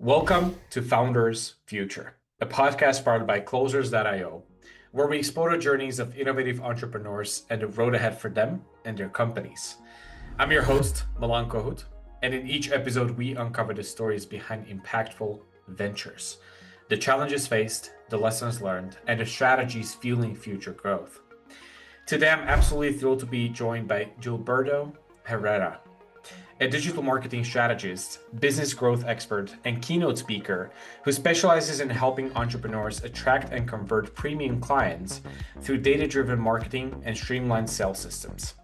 Welcome to Founders Future, a podcast powered by Closers.io, where we explore the journeys of innovative entrepreneurs and the road ahead for them and their companies. I'm your host, Milan Kohut, and in each episode, we uncover the stories behind impactful ventures, the challenges faced, the lessons learned, and the strategies fueling future growth. Today, I'm absolutely thrilled to be joined by Gilberto Herrera, a digital marketing strategist, business growth expert, and keynote speaker who specializes in helping entrepreneurs attract and convert premium clients through data-driven marketing and streamlined sales systems.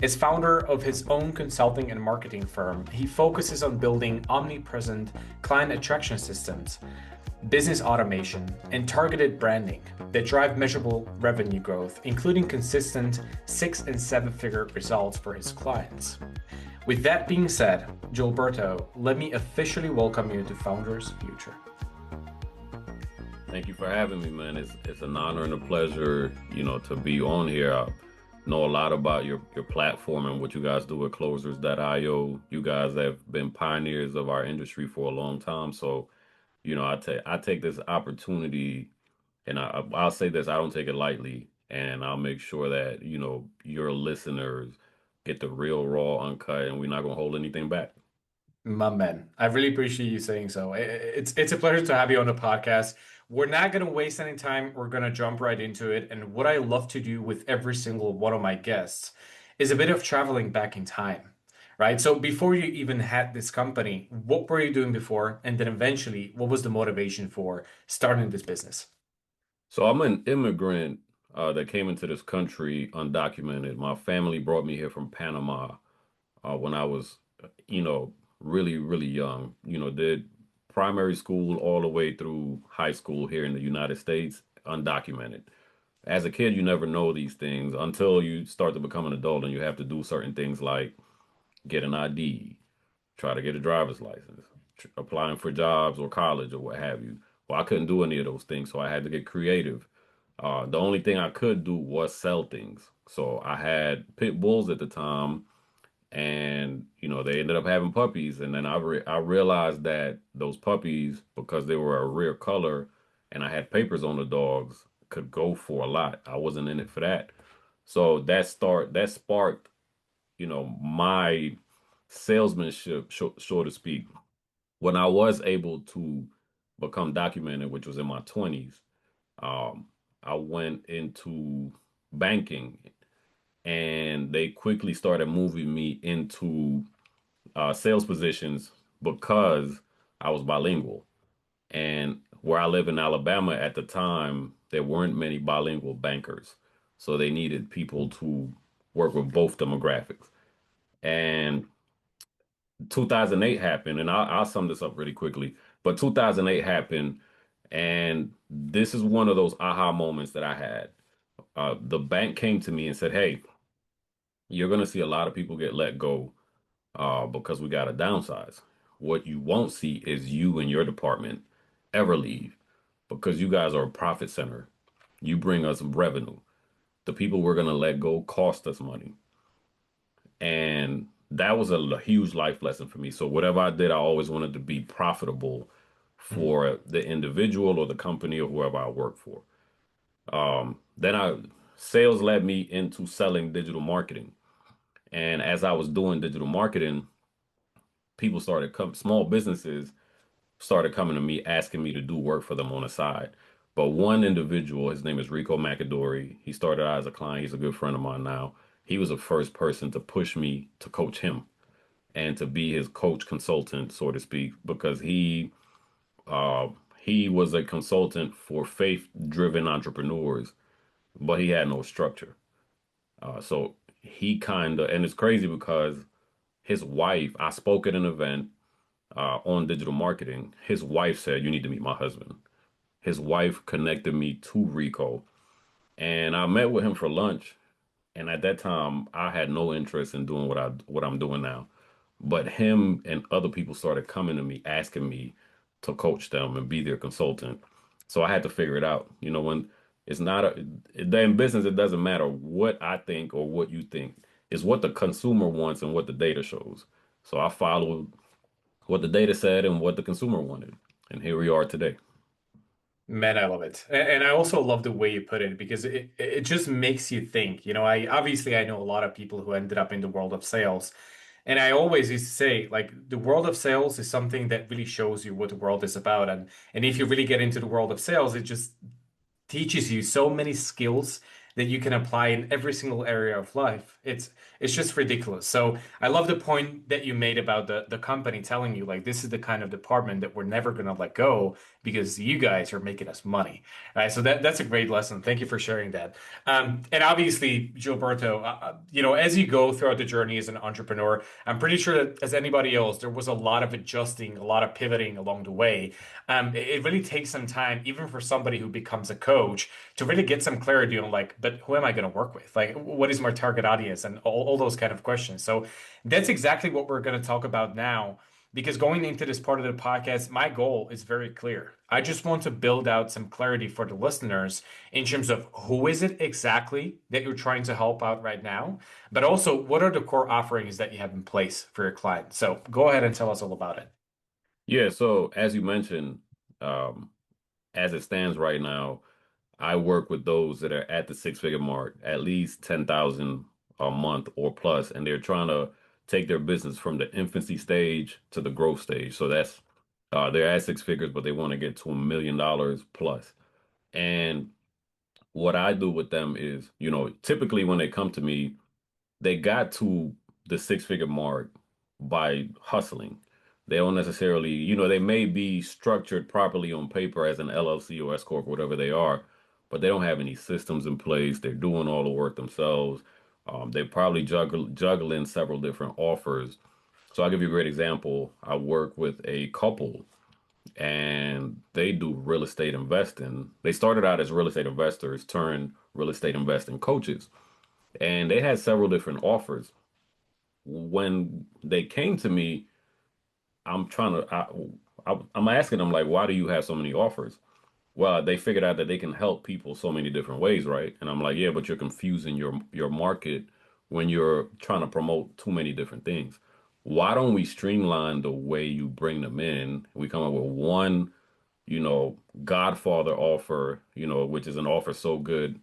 As founder of his own consulting and marketing firm, he focuses on building omnipresent client attraction systems, business automation, and targeted branding that drive measurable revenue growth, including consistent 6- and 7-figure results for his clients. With that being said, Gilberto, let me officially welcome you to Founders Future. Thank you for having me, man. It's an honor and a pleasure, to be on here. I know a lot about your platform and what you guys do at Closers.io. You guys have been pioneers of our industry for a long time. So, I take this opportunity, and I'll say this, I don't take it lightly, and I'll make sure that, your listeners get the real, raw, uncut, and we're not going to hold anything back. My man, I really appreciate you saying so. It's a pleasure to have you on the podcast. We're not going to waste any time. We're going to jump right into it. And what I love to do with every single one of my guests is a bit of traveling back in time, right? So before you even had this company, what were you doing before? And then eventually, what was the motivation for starting this business? So I'm an immigrant that came into this country undocumented. My family brought me here from Panama when I was, really, really young. Did primary school all the way through high school here in the United States, undocumented. As a kid, you never know these things until you start to become an adult and you have to do certain things like get an ID, try to get a driver's license, applying for jobs or college or what have you. Well, I couldn't do any of those things, so I had to get creative. The only thing I could do was sell things. So I had pit bulls at the time, and they ended up having puppies. And then I realized that those puppies, because they were a rare color, and I had papers on the dogs, could go for a lot. I wasn't in it for that. So that sparked, my salesmanship, so to speak. When I was able to become documented, which was in my 20s, um, I went into banking, and they quickly started moving me into sales positions because I was bilingual. And where I live in Alabama at the time, there weren't many bilingual bankers. So they needed people to work with both demographics. And 2008 happened, and I'll sum this up really quickly. But 2008 happened, and this is one of those aha moments that I had. The bank came to me and said, "Hey, you're going to see a lot of people get let go because we got to downsize. What you won't see is you and your department ever leave because you guys are a profit center. You bring us revenue. The people we're going to let go cost us money." And that was a huge life lesson for me. So whatever I did, I always wanted to be profitable for the individual or the company or whoever I work for. Then sales led me into selling digital marketing. And as I was doing digital marketing, small businesses started coming to me asking me to do work for them on the side. But one individual, his name is Rico McAdory, he started out as a client. He's a good friend of mine now. He was the first person to push me to coach him and to be his coach consultant, so to speak, because uh, he was a consultant for faith-driven entrepreneurs, but he had no structure. So he kind of, and it's crazy because his wife, I spoke at an event on digital marketing. His wife said, "You need to meet my husband." His wife connected me to Rico, and I met with him for lunch. And at that time, I had no interest in doing what I'm doing now. But him and other people started coming to me, asking me to coach them and be their consultant. So I had to figure it out. When it's not in business, it doesn't matter what I think or what you think. It's what the consumer wants and what the data shows. So I followed what the data said and what the consumer wanted. And here we are today. Man, I love it. And I also love the way you put it because it just makes you think. I know a lot of people who ended up in the world of sales. And I always used to say, like, the world of sales is something that really shows you what the world is about. And if you really get into the world of sales, it just teaches you so many skills that you can apply in every single area of life. It's just ridiculous. So I love the point that you made about the company telling you like this is the kind of department that we're never gonna let go because you guys are making us money. Right. So that's a great lesson. Thank you for sharing that. And obviously, Gilberto, as you go throughout the journey as an entrepreneur, I'm pretty sure that as anybody else, there was a lot of adjusting, a lot of pivoting along the way. It really takes some time, even for somebody who becomes a coach, to really get some clarity on like, but who am I going to work with? Like, what is my target audience, and all those kind of questions. So that's exactly what we're going to talk about now. Because going into this part of the podcast, my goal is very clear. I just want to build out some clarity for the listeners in terms of who is it exactly that you're trying to help out right now, but also what are the core offerings that you have in place for your clients. So go ahead and tell us all about it. Yeah, so as you mentioned, um, as it stands right now, I work with those that are at the six-figure mark, at least 10,000 a month or plus, and they're trying to take their business from the infancy stage to the growth stage. So that's they're at six figures, but they want to get to $1 million plus. And what I do with them is, typically when they come to me, they got to the six-figure mark by hustling. They don't necessarily, they may be structured properly on paper as an LLC or S corp, whatever they are, but they don't have any systems in place. They're doing all the work themselves. They probably juggling several different offers. So I'll give you a great example. I work with a couple and they do real estate investing. They started out as real estate investors, turned real estate investing coaches, and they had several different offers. When they came to me, I'm trying to, I'm asking them like, why do you have so many offers? Well, they figured out that they can help people so many different ways, right? And I'm like, yeah, but you're confusing your market when you're trying to promote too many different things. Why don't we streamline the way you bring them in? We come up with one, Godfather offer, which is an offer so good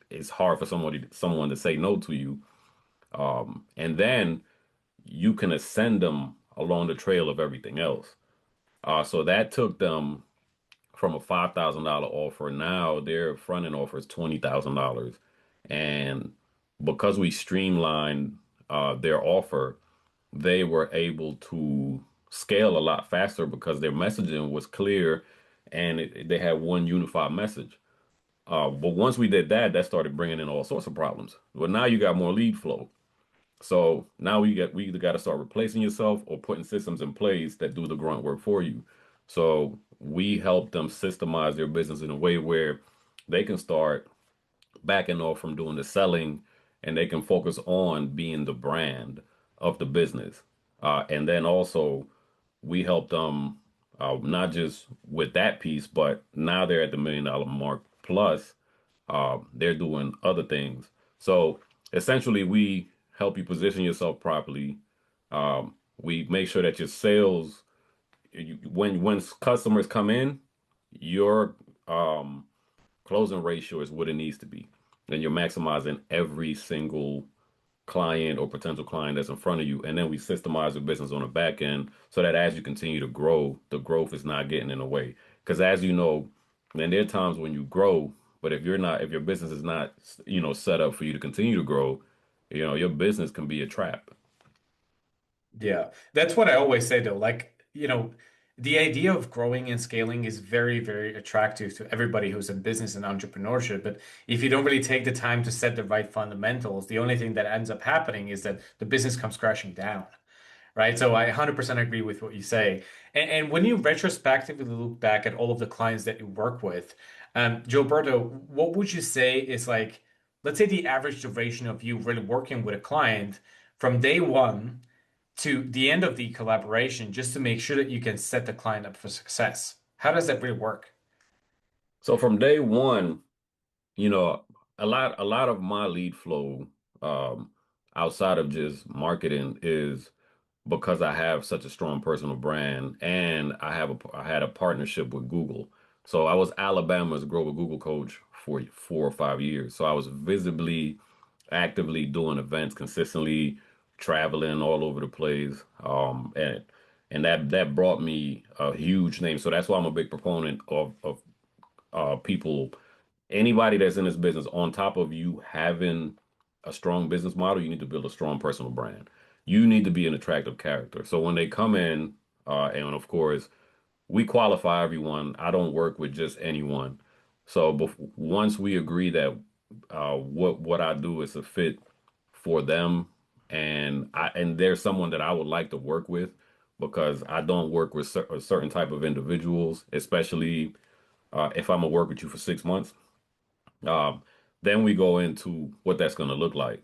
it's hard for someone to say no to you. And then you can ascend them along the trail of everything else. So that took them from a $5,000 offer. Now their front end offer is $20,000. And because we streamlined their offer, they were able to scale a lot faster because their messaging was clear and they had one unified message. But once we did that, that started bringing in all sorts of problems. Well, now you got more lead flow. So now we either got to start replacing yourself or putting systems in place that do the grunt work for you. So we help them systemize their business in a way where they can start backing off from doing the selling and they can focus on being the brand of the business. And then also we help them not just with that piece, but now they're at the $1 million mark plus they're doing other things. So essentially, we help you position yourself properly. We make sure that your sales, when customers come in, your closing ratio is what it needs to be, and you're maximizing every single client or potential client that's in front of you. And then we systemize the business on the back end so that as you continue to grow, the growth is not getting in the way. Because as you know, man, there are times when you grow, but if your business is not, set up for you to continue to grow, your business can be a trap. Yeah, that's what I always say though. Like, the idea of growing and scaling is very, very attractive to everybody who's in business and entrepreneurship. But if you don't really take the time to set the right fundamentals, the only thing that ends up happening is that the business comes crashing down. Right. So I 100% agree with what you say. And when you retrospectively look back at all of the clients that you work with, Gilberto, what would you say is like, let's say the average duration of you really working with a client from day one to the end of the collaboration, just to make sure that you can set the client up for success? How does that really work? So from day one, you know, a lot of my lead flow, um, outside of just marketing is because I have such a strong personal brand, and I had a partnership with Google. So I was Alabama's global Google coach for 4 or 5 years. So I was visibly, actively doing events consistently, traveling all over the place, and that brought me a huge name. So that's why I'm a big proponent of people, anybody that's in this business, on top of you having a strong business model, you need to build a strong personal brand. You need to be an attractive character. So when they come in, and of course, we qualify everyone. I don't work with just anyone. So once we agree that what I do is a fit for them, and there's someone that I would like to work with, because I don't work with a certain type of individuals, especially if I'm gonna work with you for 6 months. Um, then we go into what that's going to look like.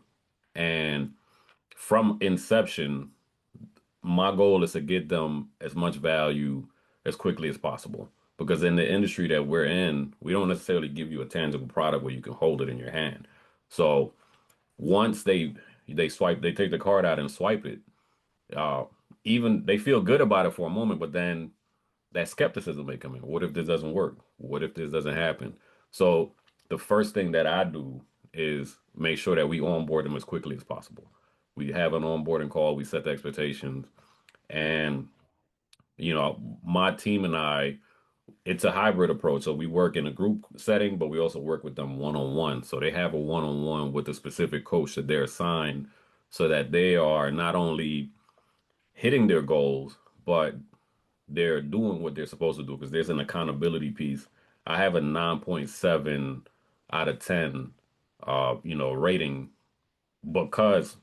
And from inception, my goal is to get them as much value as quickly as possible. Because in the industry that we're in, we don't necessarily give you a tangible product where you can hold it in your hand. So once they take the card out and swipe it, uh, even they feel good about it for a moment, but then that skepticism may come in. What if this doesn't work? What if this doesn't happen? So the first thing that I do is make sure that we onboard them as quickly as possible. We have an onboarding call, we set the expectations, and my team and I, it's a hybrid approach. So we work in a group setting, but we also work with them one-on-one. So they have a one-on-one with a specific coach that they're assigned, so that they are not only hitting their goals, but they're doing what they're supposed to do, because there's an accountability piece. I have a 9.7 out of 10 rating, because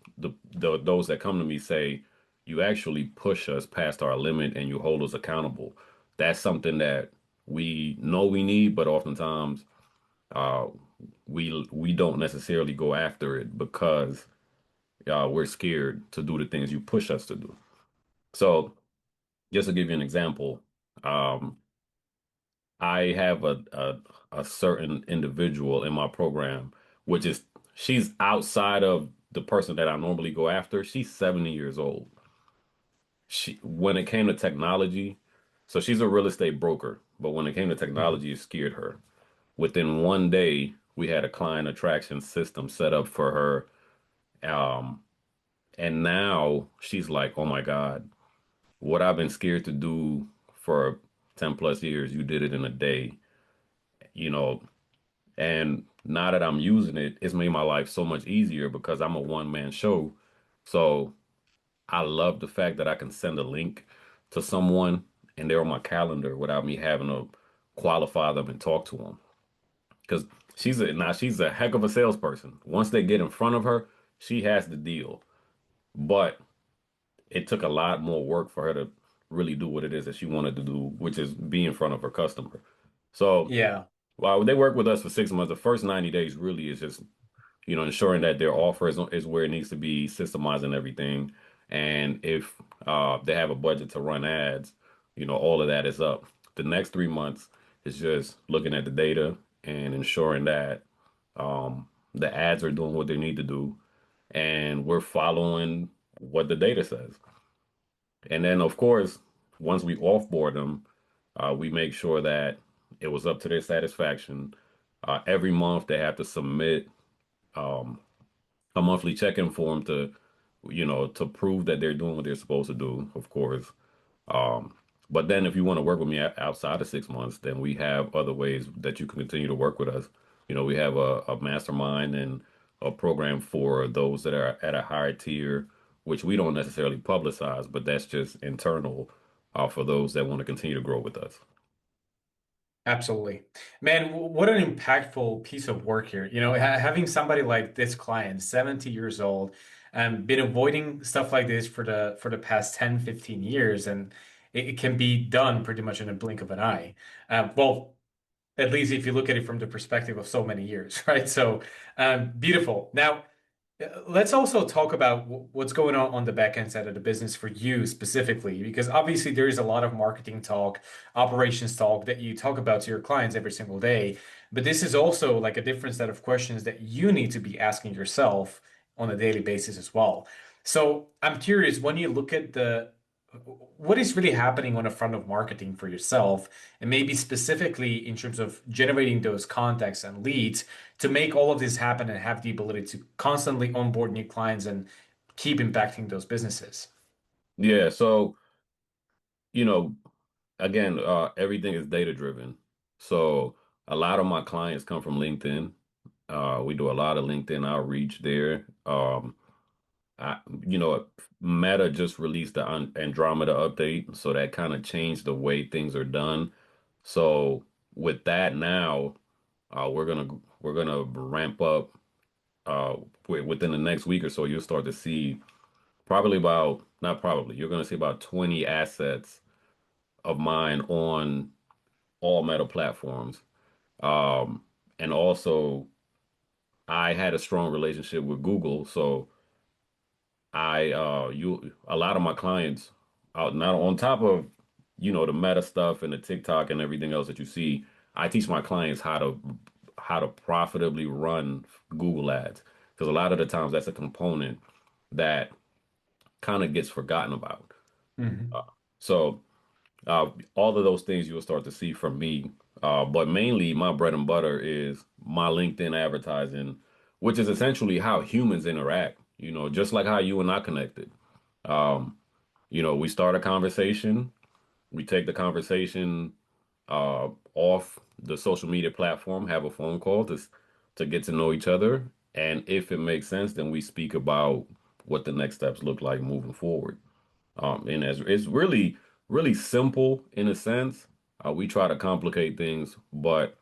those that come to me say you actually push us past our limit and you hold us accountable. That's something that we know we need, but oftentimes uh, we don't necessarily go after it because we're scared to do the things you push us to do. So just to give you an example, um, I have a certain individual in my program, which is, she's outside of the person that I normally go after. She's 70 years old. When it came to technology, so she's a real estate broker, but when it came to Mhm. technology, it scared her. Within one day, we had a client attraction system set up for her. And now she's like, oh my God, what I've been scared to do for 10 plus years, you did it in a day. You know, And now that I'm using it, it's made my life so much easier because I'm a one man show. So I love the fact that I can send a link to someone and they're on my calendar without me having to qualify them and talk to them. Because she's a heck of a salesperson. Once they get in front of her, she has the deal. But it took a lot more work for her to really do what it is that she wanted to do, which is be in front of her customer. So Yeah, while they work with us for 6 months, the first 90 days really is just ensuring that their offer is where it needs to be, systemizing everything. And if they have a budget to run ads, all of that is up. The next 3 months is just looking at the data and ensuring that the ads are doing what they need to do, and we're following what the data says. And then, of course, once we offboard them, we make sure that it was up to their satisfaction. Every month, they have to submit um, a monthly check-in form to prove that they're doing what they're supposed to do, of course. Um, but then if you want to work with me outside of 6 months, then we have other ways that you can continue to work with us. We have a mastermind and a program for those that are at a higher tier, which we don't necessarily publicize, but that's just internal for those that want to continue to grow with us. absolutely. Man, what an impactful piece of work here. Having somebody like this client, 70 years old, been avoiding stuff like this for the past 10, 15 years, and it can be done pretty much in a blink of an eye. Well, at least if you look at it from the perspective of so many years, right? So, beautiful. Now, let's also talk about what's going on the back end side of the business for you specifically, because obviously there is a lot of marketing talk, operations talk that you talk about to your clients every single day. But this is also like a different set of questions that you need to be asking yourself on a daily basis as well. So I'm curious, when you look at the what is really happening on the front of marketing for yourself, and maybe specifically in terms of generating those contacts and leads to make all of this happen and have the ability to constantly onboard new clients and keep impacting those businesses. Yeah, so you know, again, everything is data driven. So a lot of my clients come from LinkedIn. We do a lot of LinkedIn outreach there. I, you know, Meta just released the Andromeda update, so that kind of changed the way things are done. So with that now, we're gonna ramp up within the next week or so. You'll start to see probably about not probably you're gonna see about 20 assets of mine on all Meta platforms. Um, and also, I had a strong relationship with Google, so a lot of my clients out now on top of, the Meta stuff and the TikTok and everything else that you see, I teach my clients how to profitably run Google ads because a lot of the times that's a component that kind of gets forgotten about. Mhm. Uh, so all of those things you'll start to see from me. But mainly my bread and butter is my LinkedIn advertising, which is essentially how humans interact, just like how you and I connected. Um, we start a conversation, we take the conversation off the social media platform, have a phone call to get to know each other. And if it makes sense, then we speak about what the next steps look like moving forward. And as it's really, really simple in a sense. We try to complicate things, but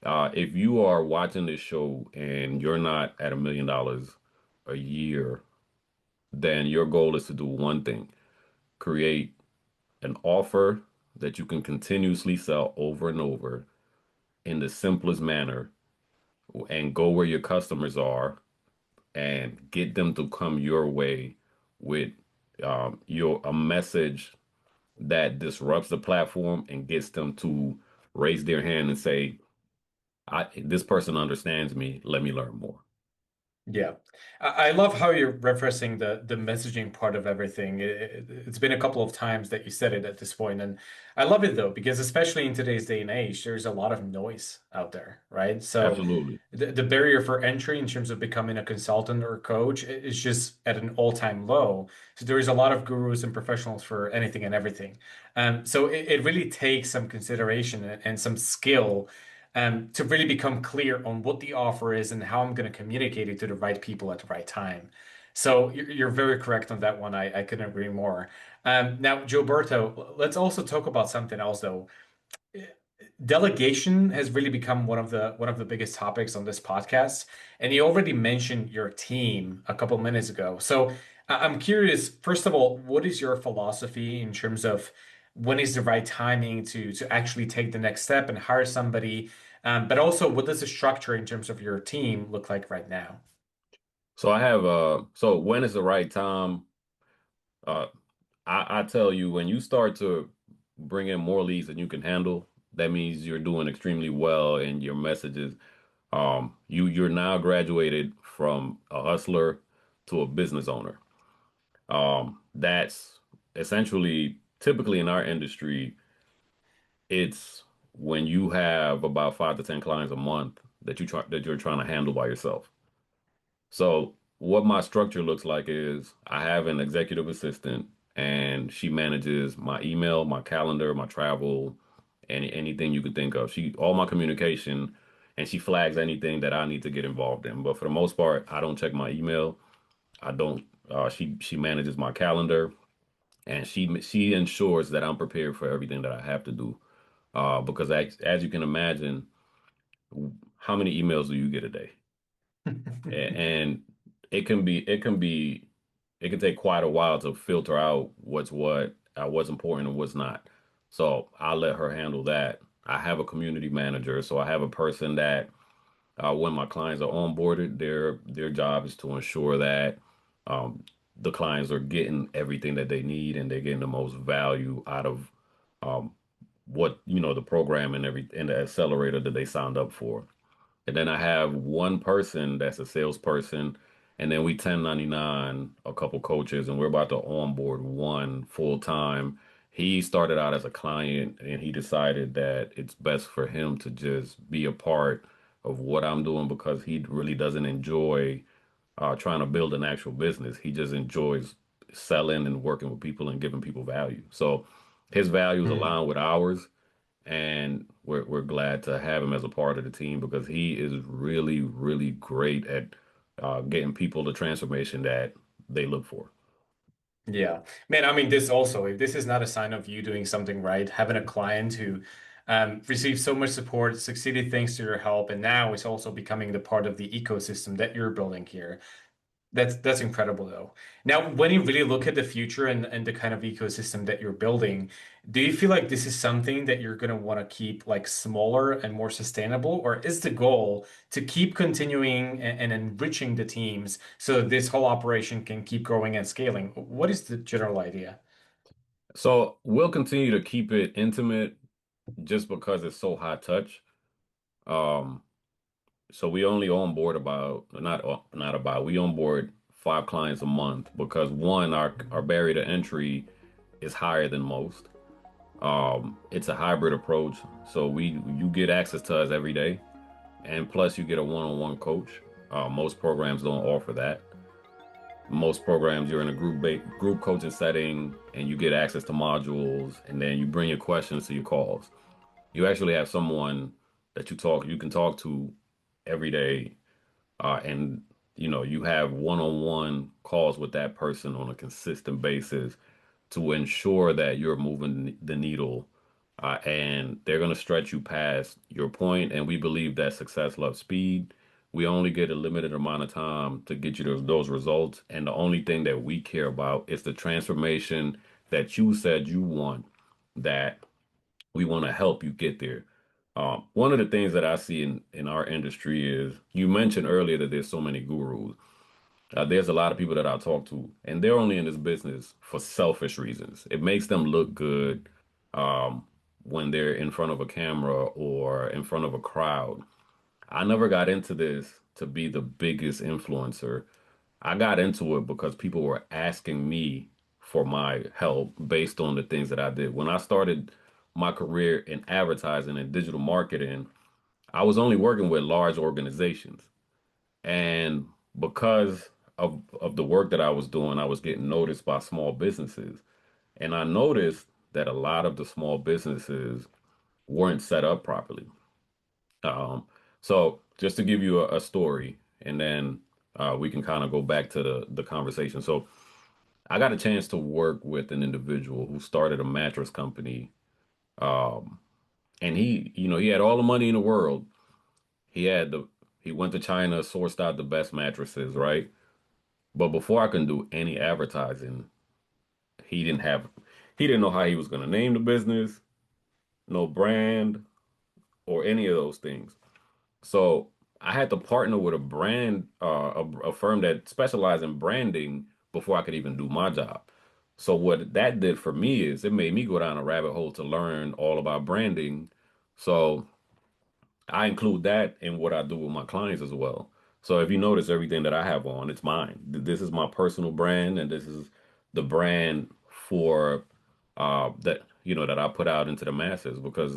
if you are watching this show and you're not at $1 million a year, then your goal is to do one thing: create an offer that you can continuously sell over and over in the simplest manner and go where your customers are and get them to come your way with your a message that disrupts the platform and gets them to raise their hand and say, this person understands me. Let me learn more. Yeah. I love how you're referencing the messaging part of everything. It's been a couple of times that you said it at this point, and I love it though, because especially in today's day and age, there's a lot of noise out there, right? So Absolutely. the barrier for entry in terms of becoming a consultant or a coach is just at an all-time low. So there is a lot of gurus and professionals for anything and everything. So it really takes some consideration and some skill to really become clear on what the offer is and how I'm going to communicate it to the right people at the right time. So you're very correct on that one. I couldn't agree more. Now, Gilberto, let's also talk about something else, though. Delegation has really become one of the biggest topics on this podcast, and you already mentioned your team a couple minutes ago. So I'm curious, first of all, what is your philosophy in terms of when is the right timing to actually take the next step and hire somebody? But also, what does the structure in terms of your team look like right now? So when is the right time? Uh, I tell you, when you start to bring in more leads than you can handle, that means you're doing extremely well in your messages. You're now graduated from a hustler to a business owner. That's essentially typically in our industry, it's when you have about 5 to 10 clients a month that you're trying to handle by yourself. So what my structure looks like is I have an executive assistant and she manages my email, my calendar, my travel, anything you could think of. She all my communication and she flags anything that I need to get involved in. But for the most part, I don't check my email. I don't she manages my calendar and she ensures that I'm prepared for everything that I have to do. Because as you can imagine, how many emails do you get a day? And it can take quite a while to filter out what's important and what's not. So I'll let her handle that. I have a community manager, so I have a person that when my clients are onboarded, their job is to ensure that um, the clients are getting everything that they need and they're getting the most value out of um, what the program and the accelerator that they signed up for. And then I have one person that's a salesperson, And then we 1099 a couple coaches, and we're about to onboard one full time. He started out as a client, and he decided that it's best for him to just be a part of what I'm doing because he really doesn't enjoy trying to build an actual business. He just enjoys selling and working with people and giving people value. So his values Mm. align with ours, and we're glad to have him as a part of the team because he is really, really great at getting people the transformation that they look for. Yeah. Man, I mean, this also, if this is not a sign of you doing something right, having a client who received so much support, succeeded thanks to your help, and now is also becoming the part of the ecosystem that you're building here. That's incredible though. Now, when you really look at the future and the kind of ecosystem that you're building, do you feel like this is something that you're going to want to keep like smaller and more sustainable, or is the goal to keep continuing and enriching the teams so this whole operation can keep growing and scaling? What is the general idea? So we'll continue to keep it intimate just because it's so high touch. Um, so we only onboard about not about we onboard 5 clients a month because one, our barrier to entry is higher than most. It's a hybrid approach, so we you get access to us every day, and plus you get a one-on-one coach. Most programs don't offer that. Most programs you're in a group coaching setting, and you get access to modules, and then you bring your questions to your calls. You actually have someone that you can talk to every day, and you have one-on-one calls with that person on a consistent basis to ensure that you're moving the needle, and they're going to stretch you past your point. And we believe that success loves speed. We only get a limited amount of time to get you those results. And the only thing that we care about is the transformation that you said you want, that we want to help you get there. One of the things that I see in our industry is you mentioned earlier that there's so many gurus. There's a lot of people that I talk to, and they're only in this business for selfish reasons. It makes them look good um, when they're in front of a camera or in front of a crowd. I never got into this to be the biggest influencer. I got into it because people were asking me for my help based on the things that I did. When I started my career in advertising and digital marketing, I was only working with large organizations. And because of the work that I was doing, I was getting noticed by small businesses. And I noticed that a lot of the small businesses weren't set up properly. Um, so just to give you a story, and then we can kind of go back to the conversation. So I got a chance to work with an individual who started a mattress company. Um, and he had all the money in the world. He had the he went to China, sourced out the best mattresses, right? But before I can do any advertising, he didn't have he didn't know how he was going to name the business, no brand or any of those things. So I had to partner with a brand, a firm that specialized in branding before I could even do my job. So what that did for me is it made me go down a rabbit hole to learn all about branding. So I include that in what I do with my clients as well. So if you notice everything that I have on, it's mine. This is my personal brand, and this is the brand for that that I put out into the masses because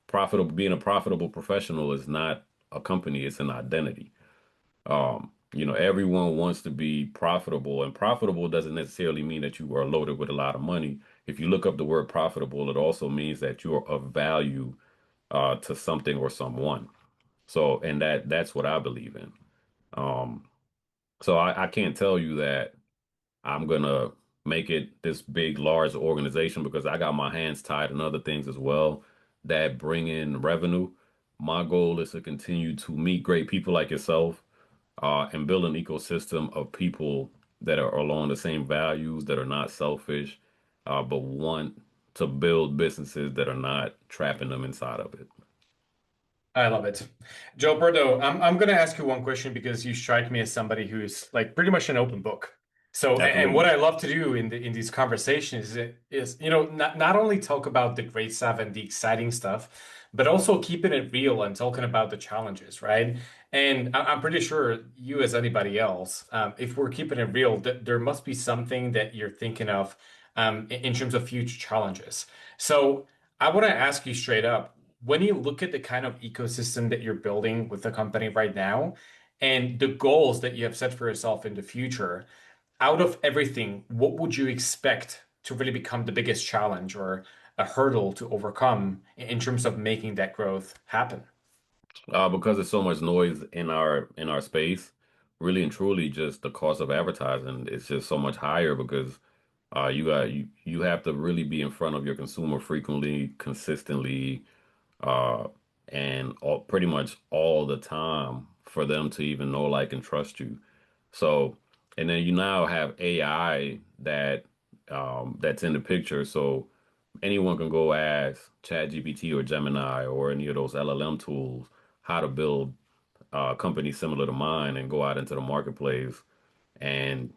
profitable being a profitable professional is not a company, it's an identity. Everyone wants to be profitable, and profitable doesn't necessarily mean that you are loaded with a lot of money. If you look up the word profitable, it also means that you're of value to something or someone. So, and that's what I believe in. Um, so I can't tell you that I'm gonna make it this big, large organization because I got my hands tied in other things as well that bring in revenue. My goal is to continue to meet great people like yourself, and build an ecosystem of people that are along the same values, that are not selfish, but want to build businesses that are not trapping them inside of it. I love it. Gilberto, I'm going to ask you one question because you strike me as somebody who's like pretty much an open book. So, and what Absolutely. I love to do in these conversations is, not only talk about the great stuff and the exciting stuff, but also keeping it real and talking about the challenges, right? And I'm pretty sure you, as anybody else, if we're keeping it real, th there must be something that you're thinking of in terms of future challenges. So, I want to ask you straight up, when you look at the kind of ecosystem that you're building with the company right now, and the goals that you have set for yourself in the future out of everything, what would you expect to really become the biggest challenge or a hurdle to overcome in terms of making that growth happen? Because there's so much noise in our space, really and truly, just the cost of advertising is just so much higher because you have to really be in front of your consumer frequently, consistently, uh, and pretty much all the time for them to even know, like, and trust you. So, and then you now have AI that's in the picture. So anyone can go ask ChatGPT or Gemini or any of those LLM tools how to build companies similar to mine and go out into the marketplace and,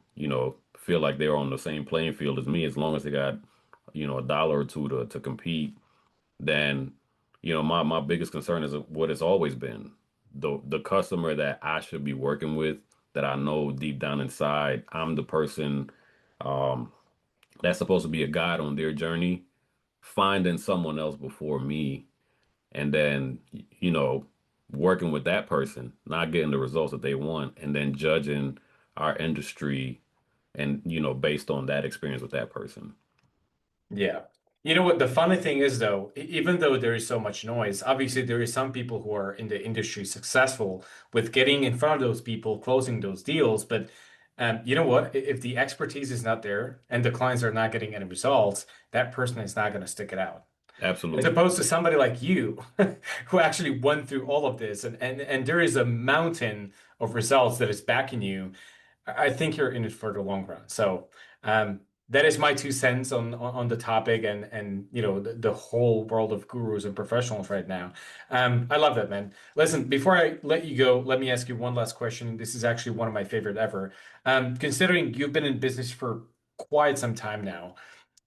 feel like they're on the same playing field as me as long as they got, a dollar or two to compete. Then, my biggest concern is what it's always been. The customer that I should be working with, that I know deep down inside, I'm the person um, that's supposed to be a guide on their journey, finding someone else before me, and then, working with that person, not getting the results that they want, and then judging our industry and, based on that experience with that person. Yeah. You know what? The funny thing is, though, even though there is so much noise, obviously there is some people who are in the industry successful with getting in front of those people, closing those deals. But you know what? If the expertise is not there and the clients are not getting any results, that person is not going to stick it out. As Absolutely. opposed to somebody like you who actually went through all of this and there is a mountain of results that is backing you. I think you're in it for the long run. So that is my 2 cents on the topic and the whole world of gurus and professionals right now. I love that, man. Listen, before I let you go, let me ask you one last question. This is actually one of my favorite ever. Considering you've been in business for quite some time now,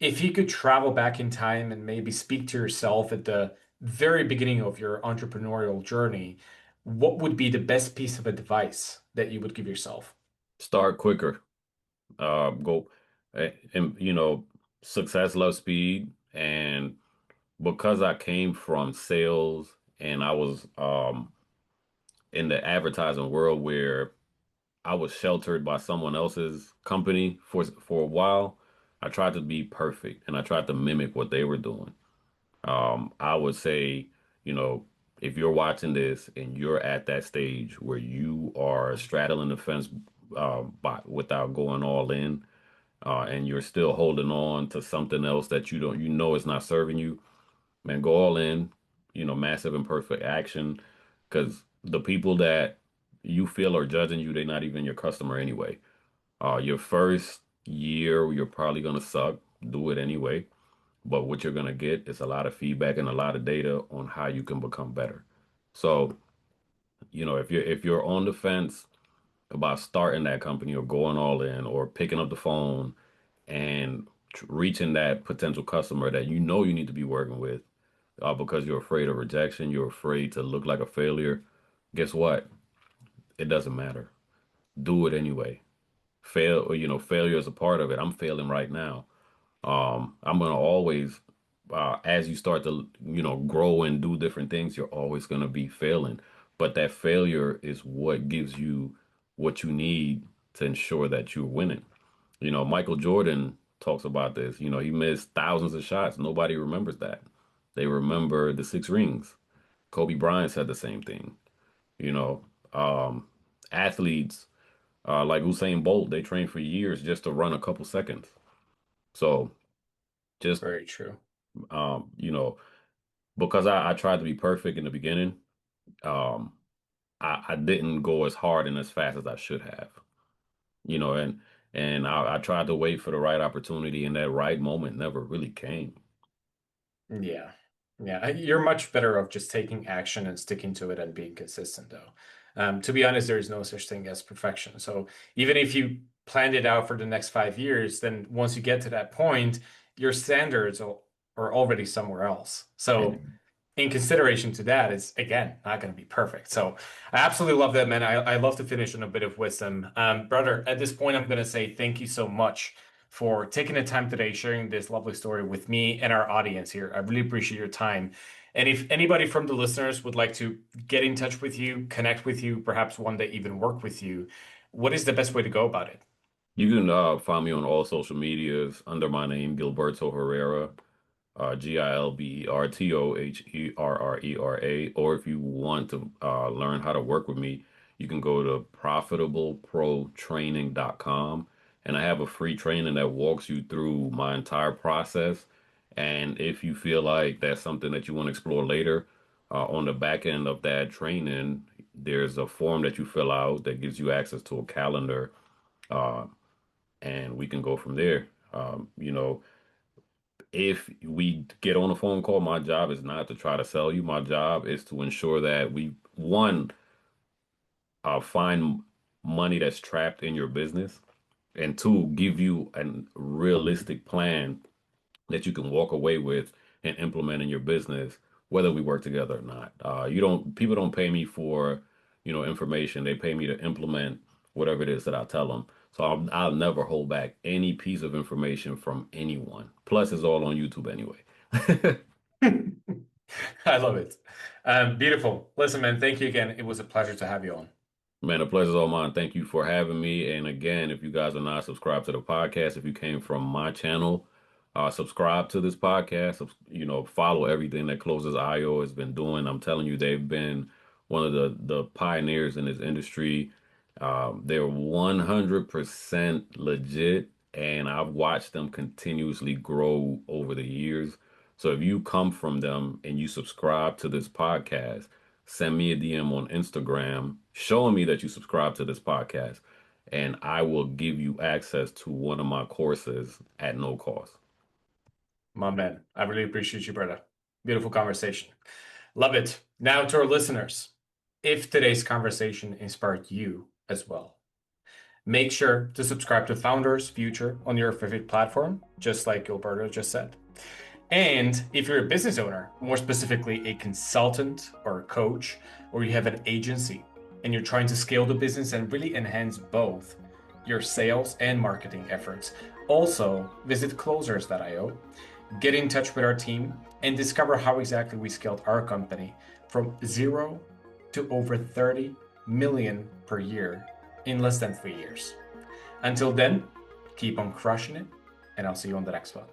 if you could travel back in time and maybe speak to yourself at the very beginning of your entrepreneurial journey, what would be the best piece of advice that you would give yourself? Start quicker. Go and, success loves speed. And because I came from sales and I was in the advertising world where I was sheltered by someone else's company for a while, I tried to be perfect and I tried to mimic what they were doing. I would say, you know, if you're watching this and you're at that stage where you are straddling the fence without going all in, and you're still holding on to something else that you know is not serving you, man, go all in, massive imperfect action, because the people that you feel are judging you, they're not even your customer anyway. Your first year, you're probably gonna suck. Do it anyway. But what you're gonna get is a lot of feedback and a lot of data on how you can become better. So, if you're on the fence about starting that company or going all in or picking up the phone and reaching that potential customer that you need to be working with, because you're afraid of rejection, you're afraid to look like a failure, guess what? It doesn't matter. Do it anyway. Failure is a part of it. I'm failing right now. I'm gonna always, as you start to, grow and do different things, you're always gonna be failing. But that failure is what gives you what you need to ensure that you're winning. Michael Jordan talks about this. He missed thousands of shots. Nobody remembers that. They remember the six rings. Kobe Bryant said the same thing. You know, um, Athletes like Usain Bolt, they train for years just to run a couple seconds. So just Very true. um, you know, because I tried to be perfect in the beginning, um, I didn't go as hard and as fast as I should have. And I tried to wait for the right opportunity, and that right moment never really came. Yeah. Yeah. You're much better off just taking action and sticking to it and being consistent, though. To be honest, there is no such thing as perfection. So even if you planned it out for the next 5 years, then once you get to that point, your standards are already somewhere else. So in consideration to that, it's again not going to be perfect. So I absolutely love that, man. I love to finish on a bit of wisdom. Brother, at this point, I'm going to say thank you so much for taking the time today, sharing this lovely story with me and our audience here. I really appreciate your time. And if anybody from the listeners would like to get in touch with you, connect with you, perhaps one day even work with you, what is the best way to go about it? You can find me on all social medias under my name, Gilberto Herrera, Gilbertoherrera. Or if you want to learn how to work with me, you can go to profitableprotraining.com. And I have a free training that walks you through my entire process. And if you feel like that's something that you want to explore later, on the back end of that training, there's a form that you fill out that gives you access to a calendar. Uh, and we can go from there. If we get on a phone call, my job is not to try to sell you. My job is to ensure that we, one, find money that's trapped in your business, and two, give you a realistic plan that you can walk away with and implement in your business, whether we work together or not. People don't pay me for, information. They pay me to implement whatever it is that I tell them. So I'll never hold back any piece of information from anyone. Plus, it's all on YouTube anyway. I love it. Beautiful. Listen, man, thank you again. It was a pleasure to have you on. Man, the pleasure's all mine. Thank you for having me. And again, if you guys are not subscribed to the podcast, if you came from my channel, subscribe to this podcast. Follow everything that Closers IO has been doing. I'm telling you, they've been one of the pioneers in this industry. They're 100% legit, and I've watched them continuously grow over the years. So if you come from them and you subscribe to this podcast, send me a DM on Instagram showing me that you subscribe to this podcast, and I will give you access to one of my courses at no cost. My man, I really appreciate you, brother. Beautiful conversation. Love it. Now to our listeners, if today's conversation inspired you as well, make sure to subscribe to Founders Future on your favorite platform, just like Gilberto just said. And if you're a business owner, more specifically a consultant or a coach, or you have an agency and you're trying to scale the business and really enhance both your sales and marketing efforts, also visit closers.io, get in touch with our team, and discover how exactly we scaled our company from 0 to over 30 million per year in less than 3 years. Until then, keep on crushing it, and I'll see you on the next one.